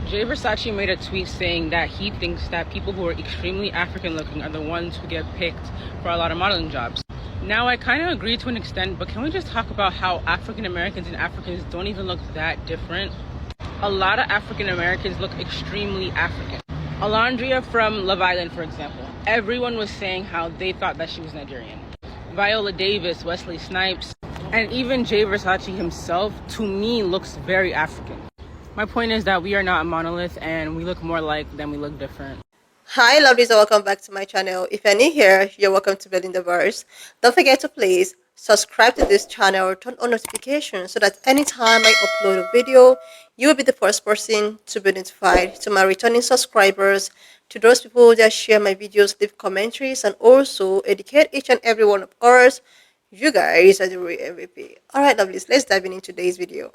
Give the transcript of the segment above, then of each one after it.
Jay Versace made a tweet saying that he thinks that people who are extremely African looking are the ones who get picked for a lot of modeling jobs. Now, I kind of agree to an extent, but can we just talk about how African Americans and Africans don't even look that different? A lot of African Americans look extremely African. Alondria from Love Island, for example. Everyone was saying how they thought that she was Nigerian. Viola Davis, Wesley Snipes, and even Jay Versace himself, to me, looks very African. My point is that we are not a monolith and we look more alike than we look different. Hi lovelies, and welcome back to my channel. If you're new here, you're welcome to Building the Verse. Don't forget to please subscribe to this channel, turn on notifications so that anytime I upload a video, you will be the first person to be notified. To my returning subscribers, to those people that share my videos, leave commentaries, and also educate each and every one of us, you guys are the real MVP. Alright lovelies, let's dive into today's video.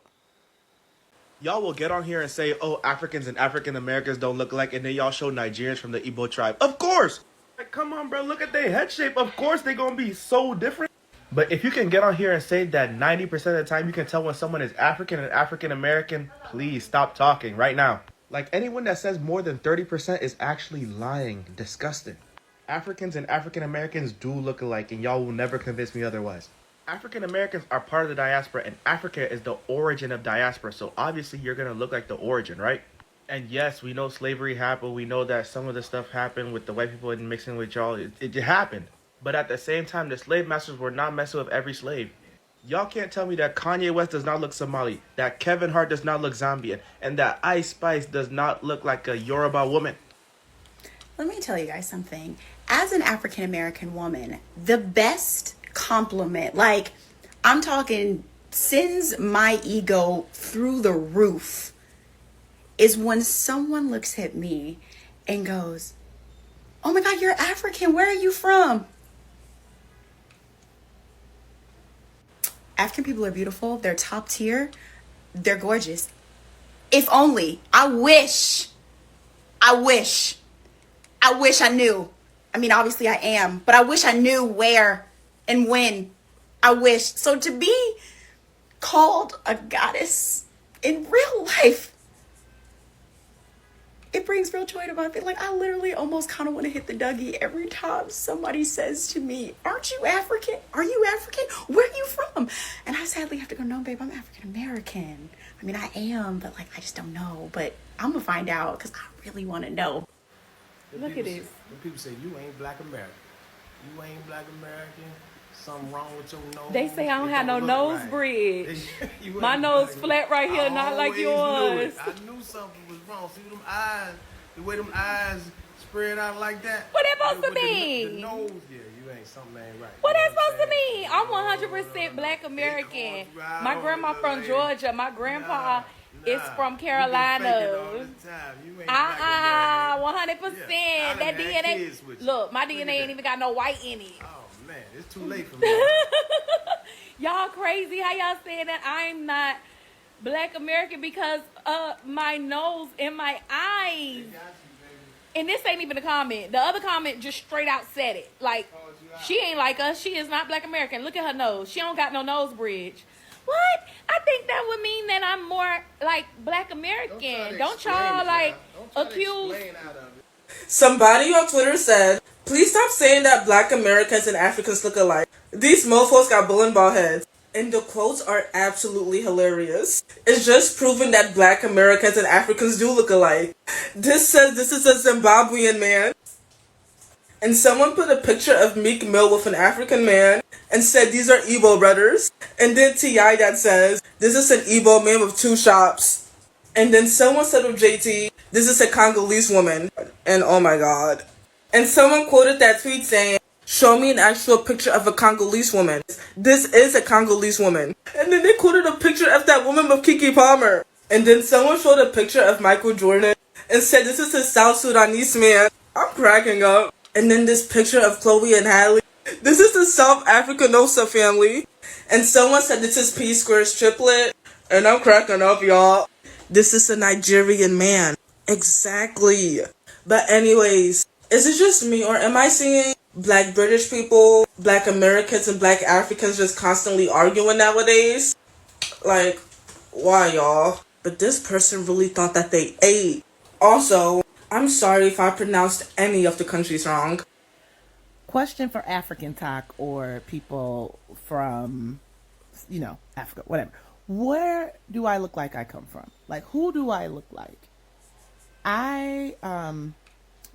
Y'all will get on here and say, oh, Africans and African Americans don't look alike, and then y'all show Nigerians from the Igbo tribe. Of course! Like, come on, bro, look at their head shape. Of course they gonna be so different. But if you can get on here and say that 90% of the time you can tell when someone is African and African American, please stop talking right now. Like, anyone that says more than 30% is actually lying. Disgusting. Africans and African Americans do look alike, and y'all will never convince me otherwise. African Americans are part of the diaspora, and Africa is the origin of diaspora, so obviously you're going to look like the origin, right? And yes, we know slavery happened. We know that some of the stuff happened with the white people and mixing with y'all. It happened. But at the same time, the slave masters were not messing with every slave. Y'all can't tell me that Kanye West does not look Somali, that Kevin Hart does not look Zambian, and that Ice Spice does not look like a Yoruba woman. Let me tell you guys something. As an African American woman, the best compliment, like I'm talking sends my ego through the roof, is when someone looks at me and goes, oh my God, you're African, where are you from? African people are beautiful, they're top tier, they're gorgeous. If only, I wish I knew. I mean, obviously I am, but I wish I knew where and when. I wish. So to be called a goddess in real life, it brings real joy to my face. Like, I literally almost kind of want to hit the Dougie every time somebody says to me, aren't you African? Are you African? Where are you from? And I sadly have to go, no, babe, I'm African American. I mean, I am, but like, I just don't know. But I'm going to find out because I really want to know. Look at this. When people say, you ain't black American. You ain't black American. Something wrong with your nose. They say I don't have no nose right. bridge. My nose flat right here, not like yours. I knew something was wrong. See them eyes, the way them eyes spread out like that. What that supposed to mean? The nose, yeah, you ain't, something ain't right. What that supposed to mean? I'm 100% black American. My grandma from Georgia. My grandpa is from Carolina. 100%. That DNA. Look, my DNA ain't even got no white in it. Man, it's too late for me. Y'all crazy how y'all saying that I'm not black American because my nose and my eyes. And this ain't even a comment. The other comment just straight out said it. Like, she ain't like us. She is not black American. Look at her nose. She don't got no nose bridge. What? I think that would mean that I'm more like black American. Don't y'all like accuse? Somebody on Twitter said, please stop saying that black Americans and Africans look alike. These mofos got bowling ball heads. And the quotes are absolutely hilarious. It's just proven that black Americans and Africans do look alike. This says this is a Zimbabwean man. And someone put a picture of Meek Mill with an African man and said these are Igbo brothers. And then T.I. that says, this is an Igbo man with 2 shops. And then someone said of JT, this is a Congolese woman. And oh my God. And someone quoted that tweet saying, show me an actual picture of a Congolese woman. This is a Congolese woman. And then they quoted a picture of that woman with Keke Palmer. And then someone showed a picture of Michael Jordan and said this is a South Sudanese man. I'm cracking up. And then this picture of Chloe and Halle. This is the South Africanosa family. And someone said this is P Square's triplet. And I'm cracking up, y'all. This is a Nigerian man. Exactly. But anyways, is it just me or am I seeing black British people, black Americans, and black Africans just constantly arguing nowadays? Like, why, y'all? but this person really thought that they ate. Also, I'm sorry if I pronounced any of the countries wrong. Question for African talk or people from, Africa, whatever. Where do I look like I come from? Like, who do I look like?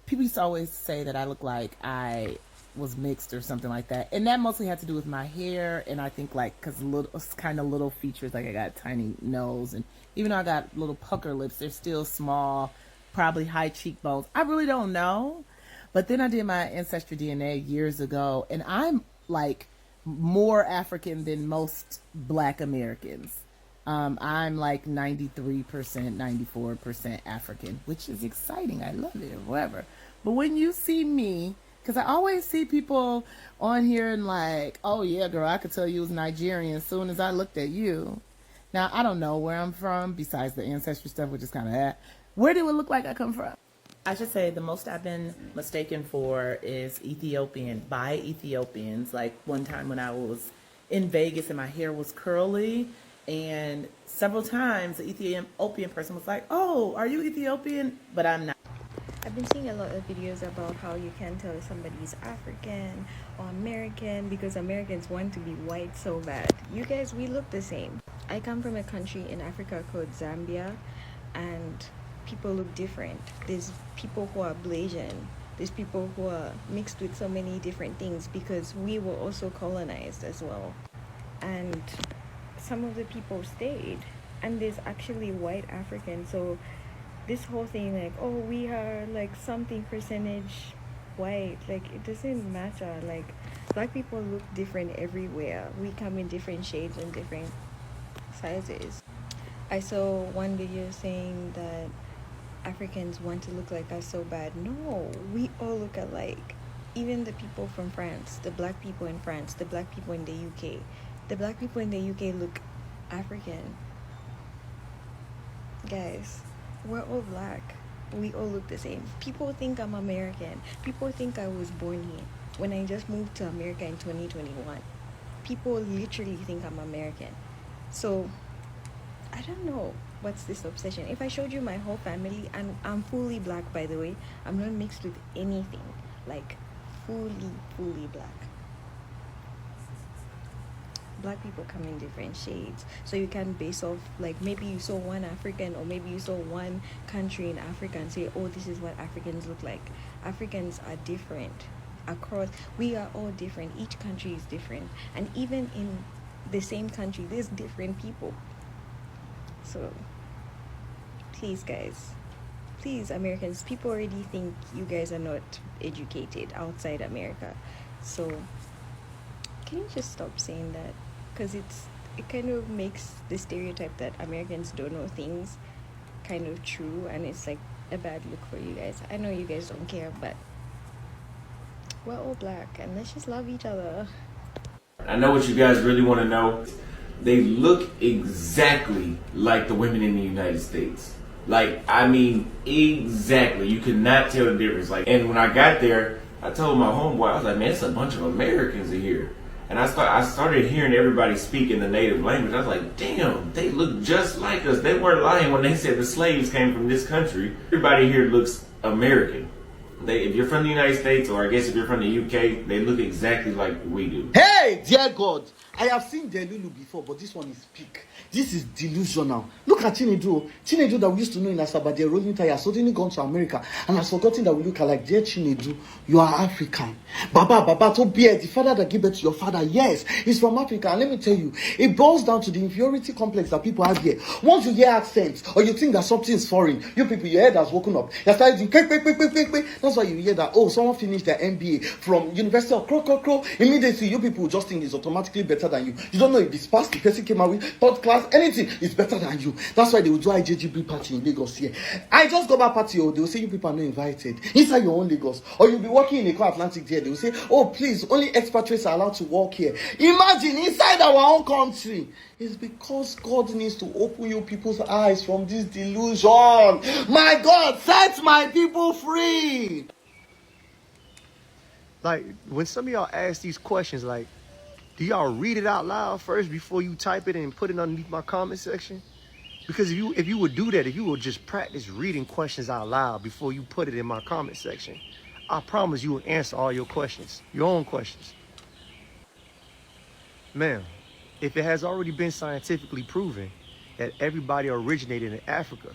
People used to always say that I look like I was mixed or something like that, and that mostly had to do with my hair, and I think like because little features, like I got a tiny nose, and even though I got little pucker lips, they're still small, probably high cheekbones. I really don't know, but then I did my ancestry DNA years ago, and I'm like more African than most Black Americans. I'm like 93%, 94% African, which is exciting. I love it, whatever. But when you see me, because I always see people on here and like, oh yeah, girl, I could tell you was Nigerian as soon as I looked at you. Now, I don't know where I'm from, besides the ancestry stuff, which is kind of that. Where do it look like I come from? I should say the most I've been mistaken for is Ethiopian, by Ethiopians. Like one time when I was in Vegas and my hair was curly, and several times the Ethiopian person was like, oh, are you Ethiopian? But I'm not. I've been seeing a lot of videos about how you can tell if somebody's African or American because Americans want to be white so bad. You guys, we look the same. I come from a country in Africa called Zambia, and people look different. There's people who are Blasian. There's people who are mixed with so many different things because we were also colonized as well. And some of the people stayed, and there's actually white Africans. So this whole thing like, oh, we are like something percentage white, like it doesn't matter. Like Black people look different everywhere. We come in different shades and different sizes. I saw one video saying that Africans want to look like us so bad. No, we all look alike. Even the people from France, the Black people in France, the Black people in the UK. The Black people in the UK look African. Guys, we're all Black. We all look the same. People think I'm American. People think I was born here when I just moved to America in 2021. People literally think I'm American. So, I don't know what's this obsession. If I showed you my whole family, and I'm fully Black, by the way. I'm not mixed with anything. Like, fully Black. Black people come in different shades, so you can base off, like, maybe you saw one African or maybe you saw one country in Africa and say, oh, this is what Africans look like. Africans are different across. We are all different. Each country is different, and even in the same country there's different people. So please, guys, please, Americans, people already think you guys are not educated outside America, so can you just stop saying that? Because it kind of makes the stereotype that Americans don't know things kind of true, and it's like a bad look for you guys. I know you guys don't care, but we're all Black, and let's just love each other. I know what you guys really want to know. They look exactly like the women in the United States. Like, I mean, exactly. You could not tell the difference. Like, and when I got there, I told my homeboy, I was like, man, it's a bunch of Americans in here. And I started hearing everybody speak in the native language. I was like, damn, they look just like us. They weren't lying when they said the slaves came from this country. Everybody here looks American. If you're from the United States, or I guess if you're from the UK, they look exactly like we do. Hey, dear God, I have seen Delulu before, but this one is peak. This is delusional. Look at Chinedu. Chinedu that we used to know in Asaba, they're rolling tires, suddenly gone to America and has forgotten that we look alike. Dear Chinedu, you are African. Baba, to bear, the father that gave birth to your father, yes, he's from Africa. And let me tell you, it boils down to the inferiority complex that people have here. Once you hear accents, or you think that something is foreign, you people, your head has woken up. You're starting to that's why you hear that, oh, someone finished their MBA from University of Crow. Immediately, you people just think it's automatically better than you. You don't know if this past the person came out with third class, anything is better than you. That's why they will do IJGB party in Lagos here. I just got back party, they will say you people are not invited inside your own Lagos, or you'll be working in a car Atlantic there. They will say, oh, please, only expatriates are allowed to work here. Imagine inside our own country. It's because God needs to open you people's eyes from this delusion. My God, set my people free. Like, when some of y'all ask these questions, like, do y'all read it out loud first before you type it and put it underneath my comment section? Because if you would do that, if you would just practice reading questions out loud before you put it in my comment section, I promise you will answer all your questions, your own questions. Ma'am, if it has already been scientifically proven that everybody originated in Africa,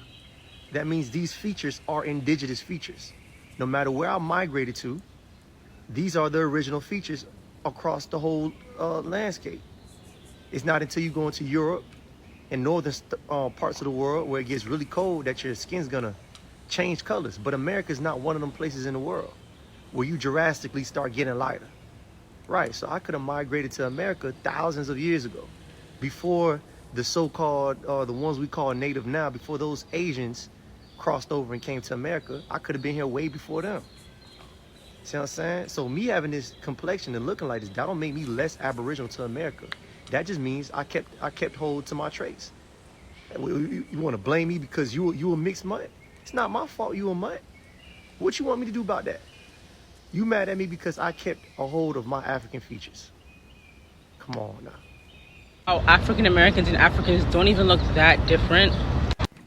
that means these features are indigenous features. No matter where I migrated to, these are the original features across the whole landscape. It's not until you go into Europe and northern parts of the world where it gets really cold that your skin's gonna change colors. But America is not one of them places in the world where you drastically start getting lighter. Right, so I could have migrated to America thousands of years ago, before the so-called, the ones we call native now, before those Asians crossed over and came to America. I could have been here way before them. See what I'm saying? So me having this complexion and looking like this, that don't make me less aboriginal to America. That just means I kept hold to my traits. You want to blame me because you a mixed mutt? It's not my fault you a mutt. What you want me to do about that? You mad at me because I kept a hold of my African features. Come on now. How African Americans and Africans don't even look that different.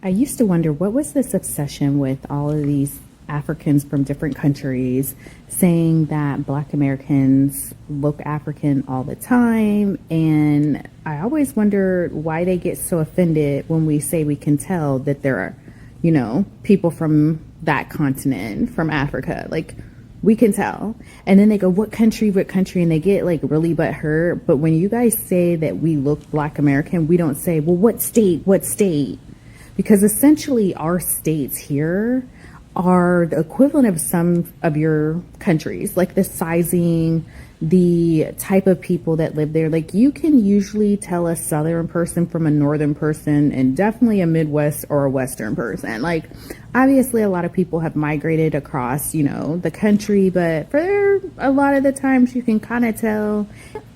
I used to wonder what was this obsession with all of these Africans from different countries saying that Black Americans look African all the time. And I always wondered why they get so offended when we say we can tell that there are, people from that continent, from Africa. Like, we can tell. And then they go, what country? And they get like really butthurt. But when you guys say that we look Black American, we don't say, well, what state? Because essentially our states here are the equivalent of some of your countries, like the sizing, the type of people that live there. Like, you can usually tell a Southern person from a Northern person, and definitely a Midwest or a Western person. Like, obviously a lot of people have migrated across, the country, but for a lot of the times you can kind of tell.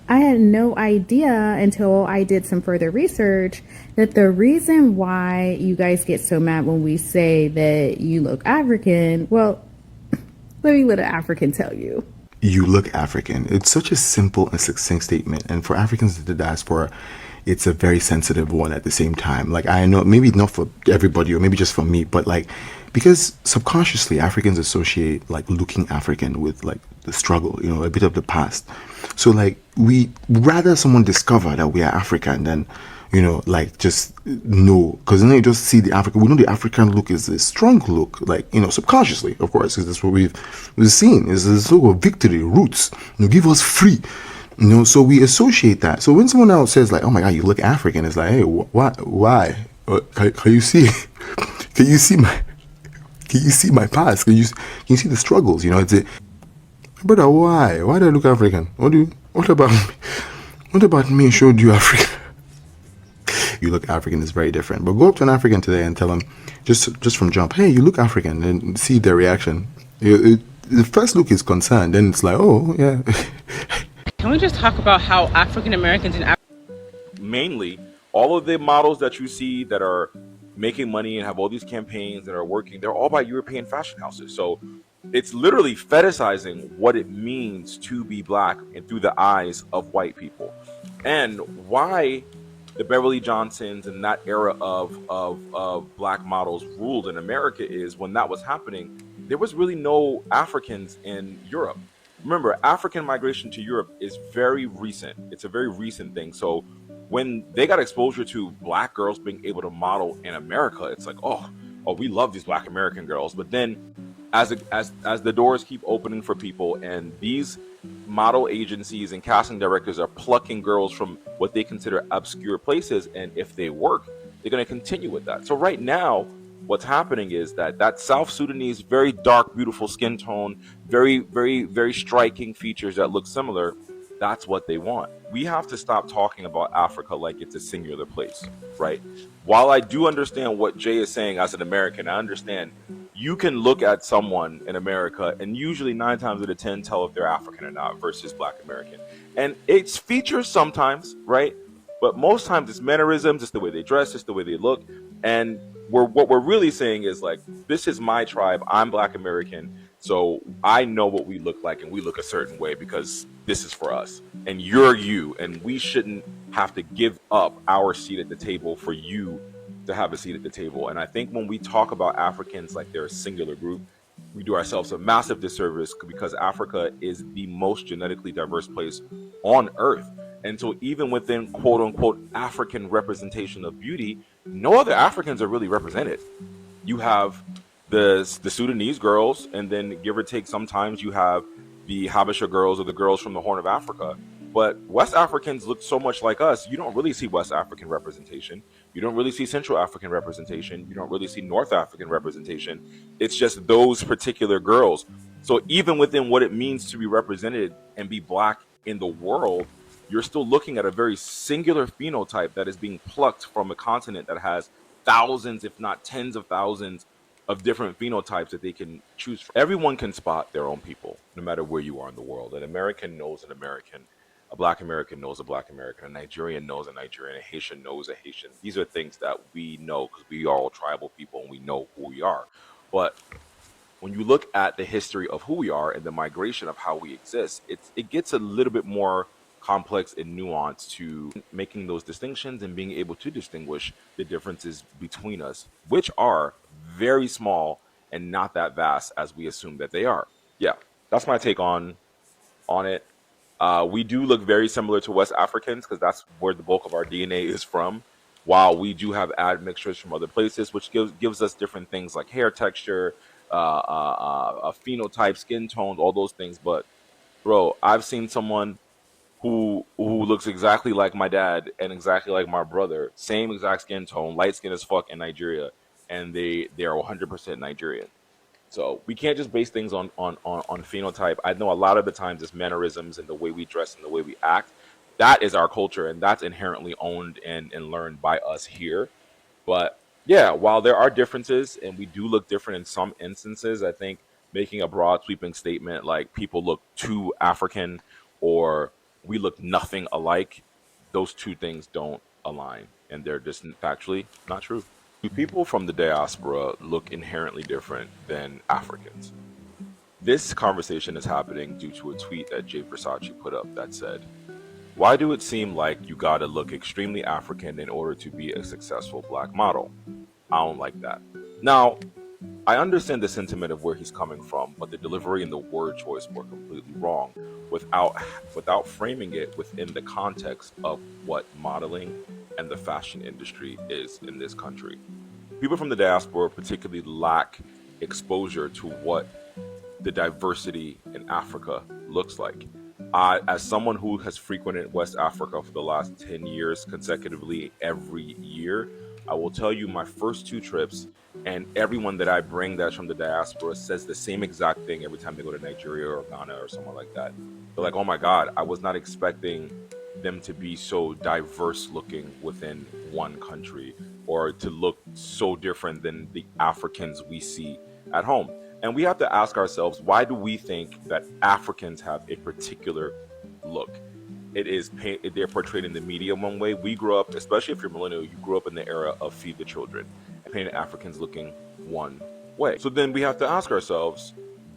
I had no idea until I did some further research that the reason why you guys get so mad when we say that you look African, well, let me let an African tell you. You look African. It's such a simple and succinct statement. And for Africans in the diaspora, it's a very sensitive one at the same time. Like, I know maybe not for everybody or maybe just for me, but like, because subconsciously Africans associate like looking African with like the struggle, a bit of the past. So like, we rather someone discover that we are African than, like just know, because then you just see the African. We know the African look is a strong look, like, subconsciously, of course, because that's what we've seen is a sort of victory, roots, give us free, so we associate that. So when someone else says like, oh my God, you look African, it's like, hey, why? Can you see? Can you see my past? Can you see the struggles? It's a, brother, why? Why do I look African? What about me showed you African? You look African is very different. But go up to an African today and tell them, just from jump, hey, you look African, and see their reaction. The first look is concerned, then it's like, oh, yeah. Can we just talk about how African Americans and mainly all of the models that you see that are making money and have all these campaigns that are working, they're all by European fashion houses. So it's literally fetishizing what it means to be Black and through the eyes of white people. And why the Beverly Johnsons and that era of Black models ruled in America is when that was happening, there was really no Africans in Europe. Remember, African migration to Europe is very recent. It's a very recent thing. So when they got exposure to Black girls being able to model in America, it's like, oh, we love these Black American girls. But then as the doors keep opening for people and these model agencies and casting directors are plucking girls from what they consider obscure places, and if they work, they're going to continue with that. So right now, what's happening is that South Sudanese, very dark, beautiful skin tone, very, very, very striking features that look similar, that's what they want. We have to stop talking about Africa like it's a singular place, right? While I do understand what Jay is saying as an American, I understand you can look at someone in America and usually 9 times out of 10 tell if they're African or not versus Black American. And it's features sometimes, right? But most times it's mannerisms, it's the way they dress, it's the way they look. And what we're really saying is like, this is my tribe, I'm Black American, so I know what we look like and we look a certain way because this is for us. And you're you, and we shouldn't have to give up our seat at the table for you to have a seat at the table. And I think when we talk about Africans like they're a singular group, we do ourselves a massive disservice because Africa is the most genetically diverse place on earth. And so even within quote unquote African representation of beauty, no other Africans are really represented. You have the Sudanese girls, and then give or take, sometimes you have the Habesha girls or the girls from the Horn of Africa. But West Africans look so much like us, you don't really see West African representation. You don't really see Central African representation. You don't really see North African representation. It's just those particular girls. So even within what it means to be represented and be Black in the world, you're still looking at a very singular phenotype that is being plucked from a continent that has thousands, if not tens of thousands, of different phenotypes that they can choose from. Everyone can spot their own people, no matter where you are in the world. An American knows an American. A Black American knows a Black American. A Nigerian knows a Nigerian. A Haitian knows a Haitian. These are things that we know because we are all tribal people and we know who we are. But when you look at the history of who we are and the migration of how we exist, it gets a little bit more complex and nuanced to making those distinctions and being able to distinguish the differences between us, which are very small and not that vast as we assume that they are. Yeah, that's my take on it. We do look very similar to West Africans because that's where the bulk of our DNA is from. While we do have admixtures from other places, which gives us different things like hair texture, phenotype, skin tones, all those things. But bro, I've seen someone who looks exactly like my dad and exactly like my brother, same exact skin tone, light skin as fuck in Nigeria, and they are 100% Nigerian. So we can't just base things on phenotype. I know a lot of the times it's mannerisms and the way we dress and the way we act. That is our culture, and that's inherently owned and learned by us here. But yeah, while there are differences and we do look different in some instances, I think making a broad sweeping statement like people look too African or we look nothing alike, those two things don't align and they're just factually not true. Do people from the diaspora look inherently different than Africans? This conversation is happening due to a tweet that Jay Versace put up that said, "Why do it seem like you gotta look extremely African in order to be a successful Black model? I don't like that." Now, I understand the sentiment of where he's coming from, but the delivery and the word choice were completely wrong without framing it within the context of what modeling and the fashion industry is in this country. People from the diaspora particularly lack exposure to what the diversity in Africa looks like. As someone who has frequented West Africa for the last 10 years consecutively every year, I will tell you my first two trips, and everyone that I bring that's from the diaspora says the same exact thing every time they go to Nigeria or Ghana or somewhere like that. They're like, oh my God, I was not expecting them to be so diverse looking within one country or to look so different than the Africans we see at home. And we have to ask ourselves, why do we think that Africans have a particular look? They're portrayed in the media one way. We grew up, especially if you're millennial, you grew up in the era of Feed the Children and painted Africans looking one way. So then we have to ask ourselves,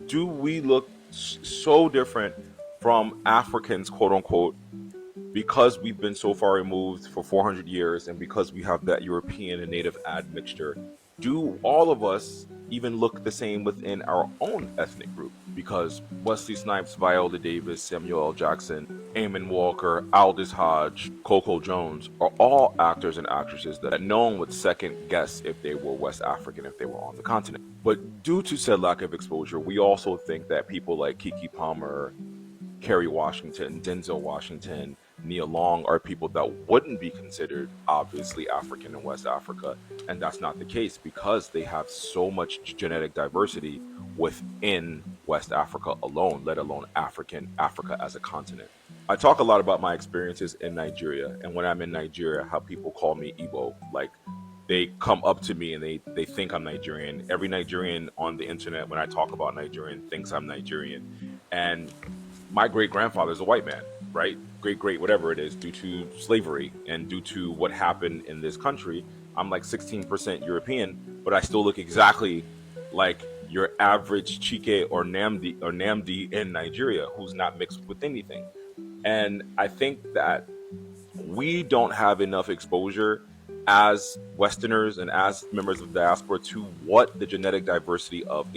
do we look so different from Africans, quote unquote, because we've been so far removed for 400 years and because we have that European and native admixture? Do all of us even look the same within our own ethnic group? Because Wesley Snipes, Viola Davis, Samuel L. Jackson, Eamon Walker, Aldous Hodge, Coco Jones are all actors and actresses that no one would second guess if they were West African, if they were on the continent. But due to said lack of exposure, we also think that people like Keke Palmer, Kerry Washington, Denzel Washington, Nia Long are people that wouldn't be considered obviously African in West Africa. And that's not the case because they have so much genetic diversity within West Africa alone, let alone Africa as a continent. I talk a lot about my experiences in Nigeria, and when I'm in Nigeria, how people call me Igbo. Like, they come up to me and they think I'm Nigerian. Every Nigerian on the internet, when I talk about Nigerian, thinks I'm Nigerian. And my great-grandfather is a white man, right? Great, whatever it is, due to slavery and due to what happened in this country. I'm like 16% European, but I still look exactly like your average Chike or Namdi in Nigeria, who's not mixed with anything. And I think that we don't have enough exposure as Westerners and as members of the diaspora to what the genetic diversity of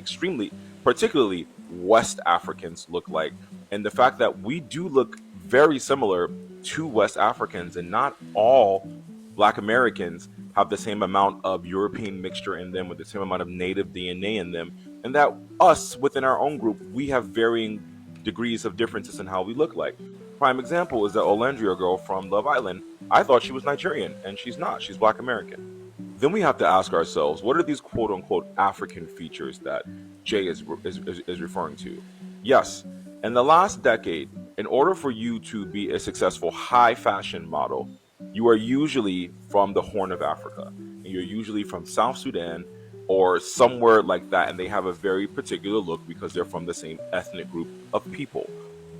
particularly West Africans look like. And the fact that we do look very similar to West Africans, and not all Black Americans have the same amount of European mixture in them with the same amount of native DNA in them. And that us within our own group, we have varying degrees of differences in how we look like. Prime example is that Olandria girl from Love Island. I thought she was Nigerian, and she's not. She's Black American. Then we have to ask ourselves, what are these quote unquote African features that Jay is referring to? Yes, in the last decade, in order for you to be a successful high fashion model, you are usually from the Horn of Africa, and you're usually from South Sudan or somewhere like that, and they have a very particular look because they're from the same ethnic group of people.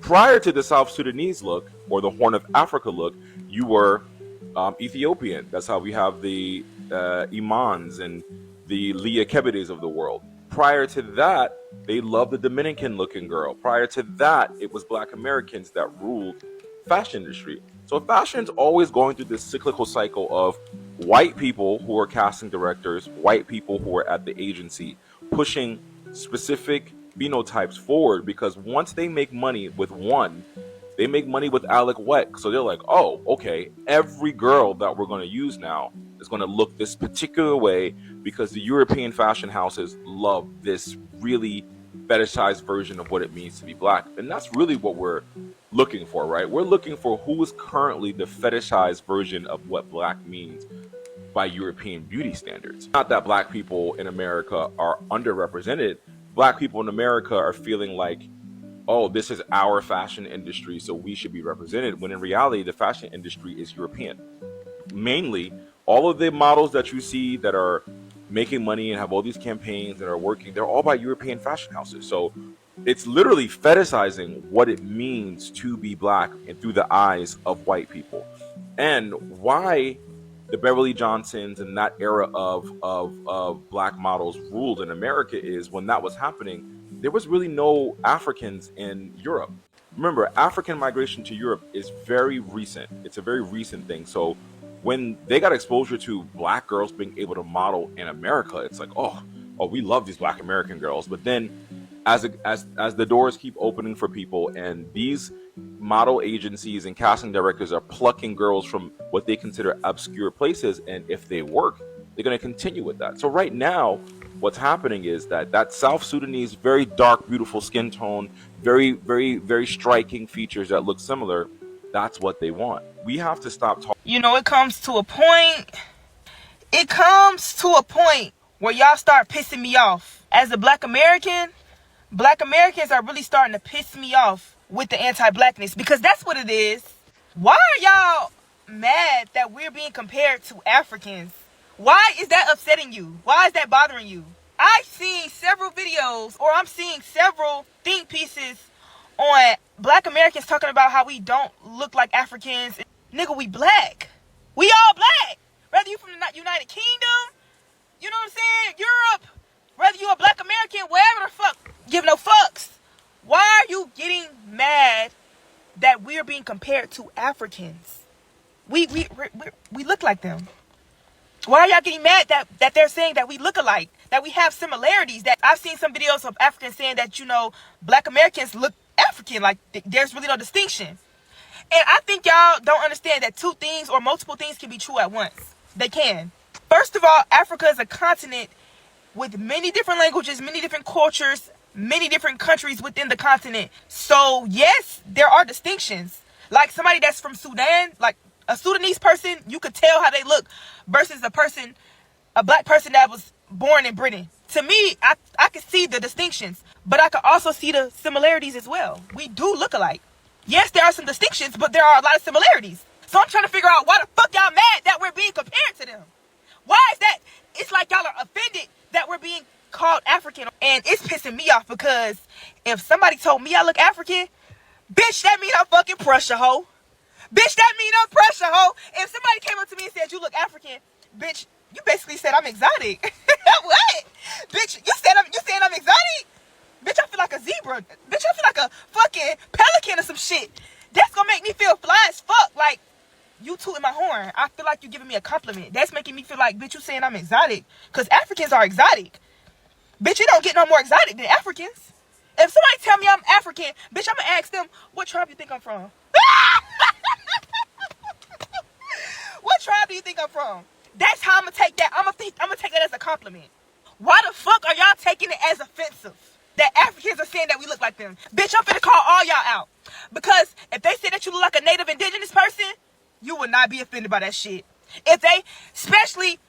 Prior to the South Sudanese look or the Horn of Africa look, you were Ethiopian. That's how we have the Imans and the Leah Kebedes of the world. Prior to that, they loved the Dominican-looking girl. Prior to that, it was Black Americans that ruled fashion industry. So fashion's always going through this cyclical cycle of white people who are casting directors, white people who are at the agency, pushing specific phenotypes forward, because once they make money with one, they make money with Alec Weck. So they're like, oh, okay, every girl that we're going to use now is going to look this particular way because the European fashion houses love this really fetishized version of what it means to be Black. And that's really what we're looking for, right? We're looking for who is currently the fetishized version of what Black means by European beauty standards. Not that Black people in America are underrepresented. Black people in America are feeling like, oh, this is our fashion industry, so we should be represented, when in reality, the fashion industry is European. Mainly, all of the models that you see that are making money and have all these campaigns that are working, they're all by European fashion houses. So it's literally fetishizing what it means to be Black and through the eyes of white people. And why the Beverly Johnsons and that era of Black models ruled in America is, when that was happening, there was really no Africans in Europe. Remember, African migration to Europe is very recent. It's a very recent thing. So when they got exposure to Black girls being able to model in America, it's like, oh, we love these Black American girls. But then as the doors keep opening for people, and these model agencies and casting directors are plucking girls from what they consider obscure places, and if they work, they're going to continue with that. So right now, what's happening is that South Sudanese, very dark, beautiful skin tone, very, very, very striking features that look similar, that's what they want. We have to stop talking. You know, it comes to a point where y'all start pissing me off. As a Black American, Black Americans are really starting to piss me off with the anti-blackness, because that's what it is. Why are y'all mad that we're being compared to Africans? Why is that upsetting you? Why is that bothering you? I've seen several videos, or I'm seeing several think pieces on Black Americans talking about how we don't look like Africans. Nigga, we Black. We all Black. Whether you from the United Kingdom, you know what I'm saying, Europe, whether you a Black American, wherever the fuck, give no fucks. Why are you getting mad that we're being compared to Africans? We look like them. Why are y'all getting mad that they're saying that we look alike, that we have similarities? That I've seen some videos of Africans saying that, you know, Black Americans look African, like there's really no distinction. And I think y'all don't understand that two things or multiple things can be true at once. They can. First of all, Africa is a continent with many different languages, many different cultures, many different countries within the continent. So yes, there are distinctions. Like somebody that's from Sudan, like a Sudanese person, you could tell how they look versus a Black person that was born in Britain. To me, I can see the distinctions, but I can also see the similarities as well. We do look alike. Yes, there are some distinctions, but there are a lot of similarities. So I'm trying to figure out why the fuck y'all mad that we're being compared to them. Why is that? It's like y'all are offended that we're being called African. And it's pissing me off, because if somebody told me I look African, bitch, that mean I'm fucking Prussia, ho. Bitch, that mean I'm Prussia, ho. If somebody came up to me and said, you look African, bitch, you basically said I'm exotic. What? Bitch, you saying I'm exotic? Bitch, I feel like a zebra. Bitch, I feel like a fucking pelican or some shit. That's gonna make me feel fly as fuck. Like, you tooting my horn. I feel like you giving me a compliment. That's making me feel like, bitch, you saying I'm exotic. Because Africans are exotic. Bitch, you don't get no more exotic than Africans. If somebody tell me I'm African, bitch, I'm going to ask them, what tribe you think I'm from? What tribe do you think I'm from? That's how I'm going to take that. I'm gonna take that as a compliment. Why the fuck are y'all taking it as offensive that Africans are saying that we look like them? Bitch, I'm finna call all y'all out. Because if they say that you look like a native indigenous person, you would not be offended by that shit. If they, especially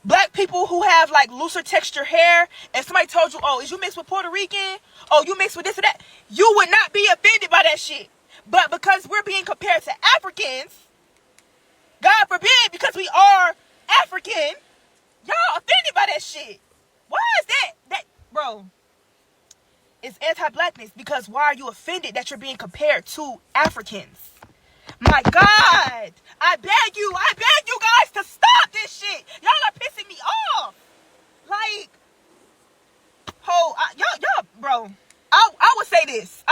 black people who have like looser texture hair, if somebody told you, oh, is you mixed with Puerto Rican? Oh, you mixed with this or that? You would not be offended by that shit. But because we're being compared to Africans, God forbid, because we are African, y'all offended by that shit. Why is that? Bro, it's anti-blackness because why are you offended that you're being compared to Africans? My God, I beg you guys to stop this shit. Y'all are pissing me off. Like, bro, I would say this.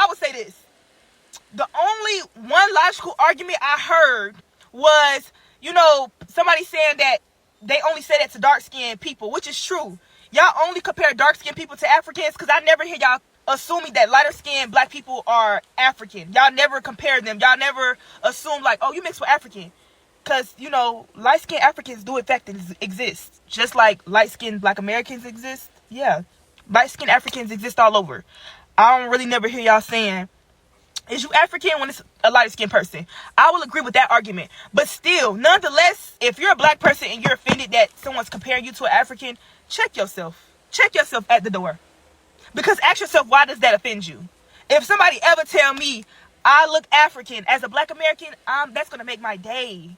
The only one logical argument I heard was, somebody saying that they only say that to dark-skinned people, which is true. Y'all only compare dark-skinned people to Africans because I never hear y'all assuming that lighter-skinned black people are African. Y'all never compare them. Y'all never assume like, oh, you mixed with African. Because, light-skinned Africans do in fact exist. Just like light-skinned black Americans exist. Yeah. Light-skinned Africans exist all over. I don't really never hear y'all saying, is you African when it's a light-skinned person? I will agree with that argument. But still, nonetheless, if you're a black person and you're offended that someone's comparing you to an African, check yourself. Check yourself at the door. Because ask yourself, why does that offend you? If somebody ever tell me I look African as a black American, that's going to make my day.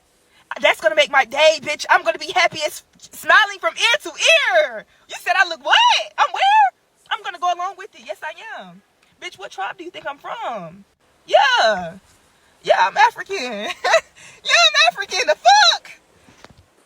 That's going to make my day, bitch. I'm going to be happy as smiling from ear to ear. You said I look what? I'm where? I'm going to go along with it. Yes, I am. Bitch, what tribe do you think I'm from? Yeah, I'm African. Yeah, I'm African. The fuck?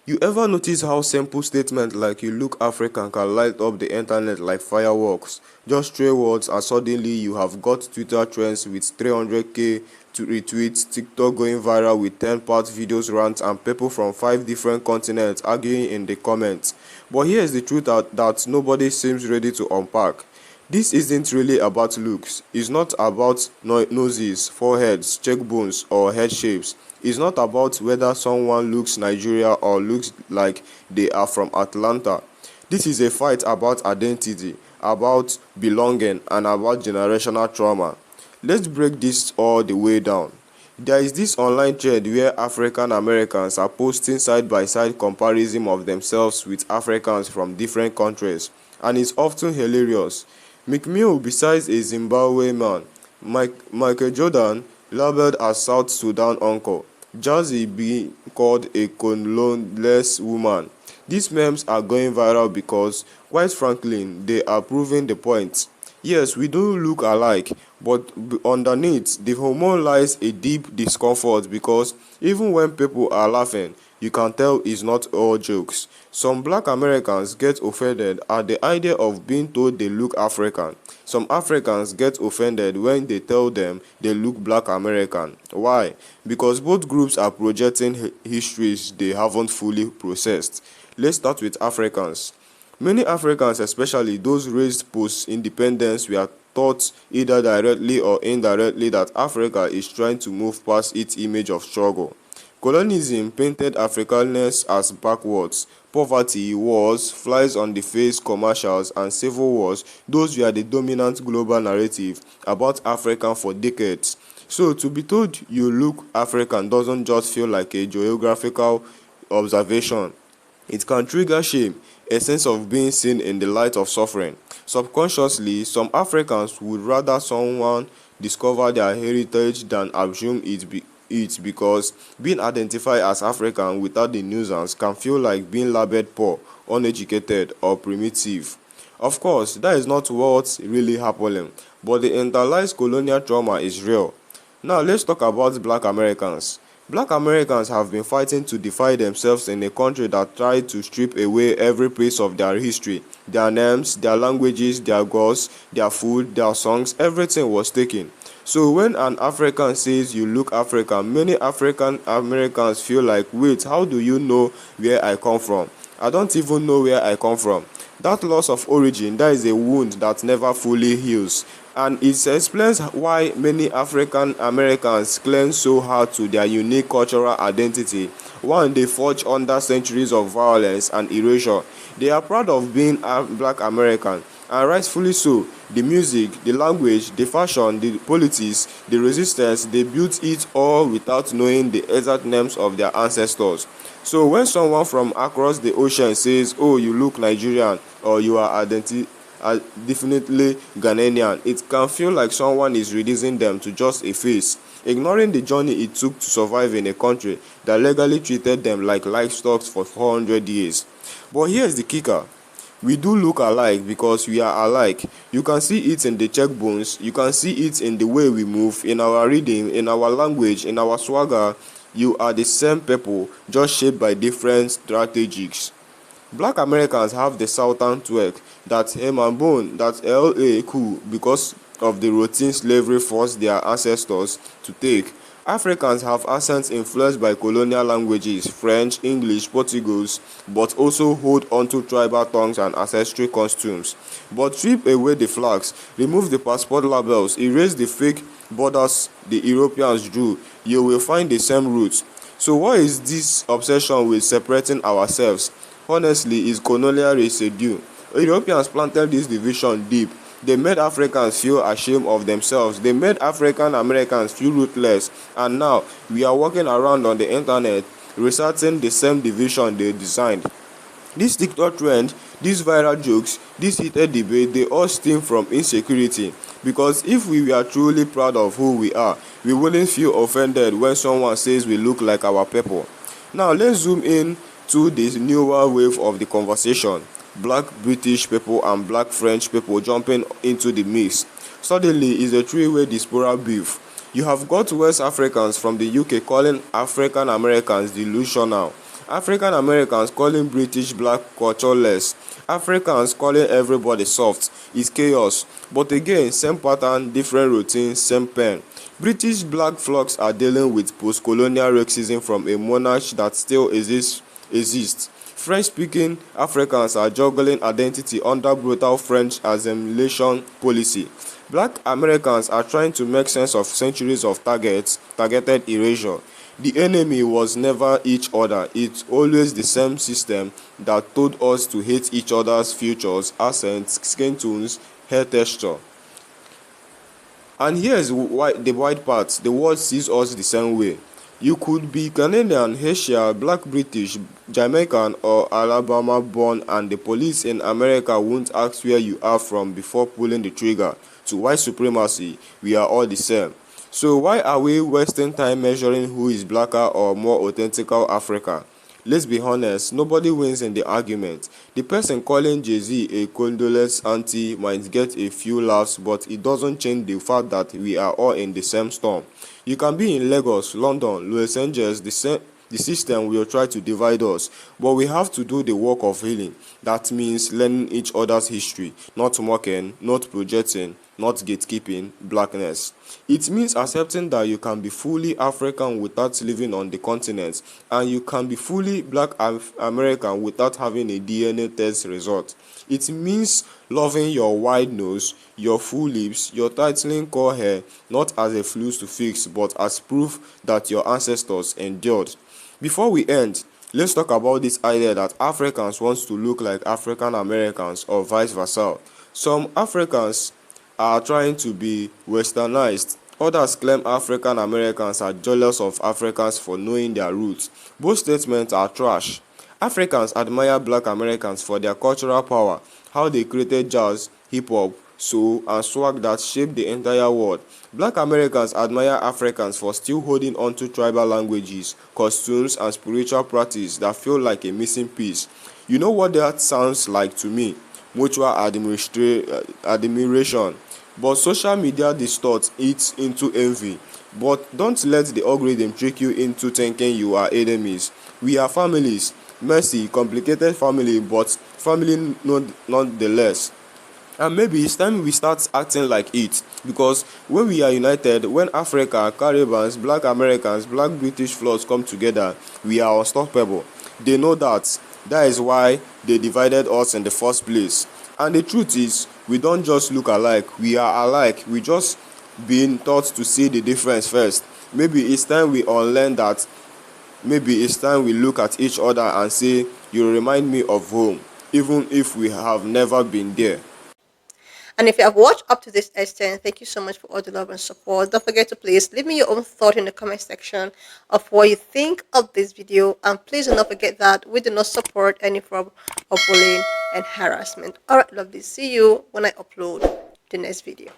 You ever notice how simple statements like you look African can light up the internet like fireworks? Just 3 words and suddenly you have got Twitter trends with 300k to retweets, TikTok going viral with 10-part videos rants and people from 5 different continents arguing in the comments. But here's the truth that nobody seems ready to unpack. This isn't really about looks. It's not about noses, foreheads, cheekbones, or head shapes. It's not about whether someone looks Nigeria or looks like they are from Atlanta. This is a fight about identity, about belonging, and about generational trauma. Let's break this all the way down. There is this online thread where African Americans are posting side-by-side comparison of themselves with Africans from different countries, and it's often hilarious. McMill, besides a Zimbabwe man, Michael Jordan, labeled as South Sudan uncle, Jazzy being called a Congolese woman. These memes are going viral because, quite frankly, they are proving the point. Yes, we do look alike, but underneath, the hormone lies a deep discomfort because even when people are laughing, you can tell it's not all jokes. Some black Americans get offended at the idea of being told they look African. Some Africans get offended when they tell them they look black American. Why? Because both groups are projecting histories they haven't fully processed. Let's start with Africans. Many Africans, especially those raised post-independence, were taught either directly or indirectly that Africa is trying to move past its image of struggle. Colonialism painted Africanness as backwards. Poverty, wars, flies on the face commercials, and civil wars, those were the dominant global narrative about Africa for decades. So to be told you look African doesn't just feel like a geographical observation. It can trigger shame, a sense of being seen in the light of suffering. Subconsciously, some Africans would rather someone discover their heritage than assume it because being identified as African without the nuance can feel like being labeled poor, uneducated, or primitive. Of course, that is not what's really happening, but the internalized colonial trauma is real. Now let's talk about black Americans. Black Americans have been fighting to define themselves in a country that tried to strip away every piece of their history. Their names, their languages, their gods, their food, their songs, everything was taken. So when an African says you look African, many African Americans feel like, wait, how do you know where I come from? I don't even know where I come from. That loss of origin, that is a wound that never fully heals. And it explains why many African Americans cling so hard to their unique cultural identity, one they forged under centuries of violence and erasure. They are proud of being a Black American, and rightfully so. The music, the language, the fashion, the politics, the resistance, they built it all without knowing the exact names of their ancestors. So when someone from across the ocean says, oh, you look Nigerian, or you are definitely Ghanaian, it can feel like someone is reducing them to just a face, ignoring the journey it took to survive in a country that legally treated them like livestock for 400 years. But here's the kicker. We do look alike because we are alike. You can see it in the cheekbones, you can see it in the way we move, in our reading, in our language, in our swagger. You are the same people, just shaped by different strategies. Black Americans have the Southern twerk, that hem and bone, that LA cool because of the routine slavery forced their ancestors to take. Africans have accents influenced by colonial languages, French, English, Portuguese, but also hold onto tribal tongues and ancestral costumes. But strip away the flags, remove the passport labels, erase the fake borders the Europeans drew, you will find the same roots. So what is this obsession with separating ourselves? Honestly, it's colonial residue. Europeans planted this division deep. They made Africans feel ashamed of themselves. They made African Americans feel ruthless. And now, we are walking around on the internet, researching the same division they designed. This TikTok trend, these viral jokes, this heated debate, they all stem from insecurity. Because if we were truly proud of who we are, we wouldn't feel offended when someone says we look like our people. Now, let's zoom in to this newer wave of the conversation. Black British people and Black French people jumping into the mix. Suddenly, it's a three-way diaspora beef. You have got West Africans from the UK calling African Americans delusional, African Americans calling British Black cultureless, Africans calling everybody soft. It's chaos. But again, same pattern, different routine, same pen. British Black flocks are dealing with post-colonial racism from a monarch that still exists. French-speaking Africans are juggling identity under brutal French assimilation policy. Black Americans are trying to make sense of centuries of targeted erasure. The enemy was never each other, it's always the same system that told us to hate each other's futures, accents, skin tones, hair texture. And here's why the white part, the world sees us the same way. You could be Canadian, Haitian, Black British, Jamaican, or Alabama born, and the police in America won't ask where you are from before pulling the trigger. To white supremacy, we are all the same. So why are we wasting time measuring who is blacker or more authentic Africa? Let's be honest, nobody wins in the argument. The person calling Jay-Z a condolence auntie might get a few laughs, but it doesn't change the fact that we are all in the same storm. You can be in Lagos, London, Los Angeles, the system will try to divide us, but we have to do the work of healing. That means learning each other's history, not mocking, not projecting, not gatekeeping blackness. It means accepting that you can be fully African without living on the continent, and you can be fully Black American without having a DNA test result. It means loving your wide nose, your full lips, your tightening core hair, not as a fluke to fix, but as proof that your ancestors endured. Before we end, let's talk about this idea that Africans want to look like African Americans or vice versa. Some Africans are trying to be westernized. Others claim African Americans are jealous of Africans for knowing their roots. Both statements are trash. Africans admire Black Americans for their cultural power, how they created jazz, hip-hop, soul, and swag that shaped the entire world. Black Americans admire Africans for still holding on to tribal languages, costumes, and spiritual practice that feel like a missing piece. You know what that sounds like to me? Mutual admiration. But social media distorts it into envy. But don't let the algorithm trick you into thinking you are enemies. We are families. Messy, complicated family, but family nonetheless. And maybe it's time we start acting like it, because when we are united, when Africa, Caribbeans, Black Americans, Black British floors come together, we are unstoppable. They know that. That is why they divided us in the first place. And the truth is, we don't just look alike, we are alike. We just been taught to see the difference first. Maybe it's time we unlearn that. Maybe it's time we look at each other and say, you remind me of home, even if we have never been there. And if you have watched up to this extent, thank you so much for all the love and support. Don't forget to please leave me your own thought in the comment section of what you think of this video. And please do not forget that we do not support any form of bullying and harassment. Alright, lovely. See you when I upload the next video.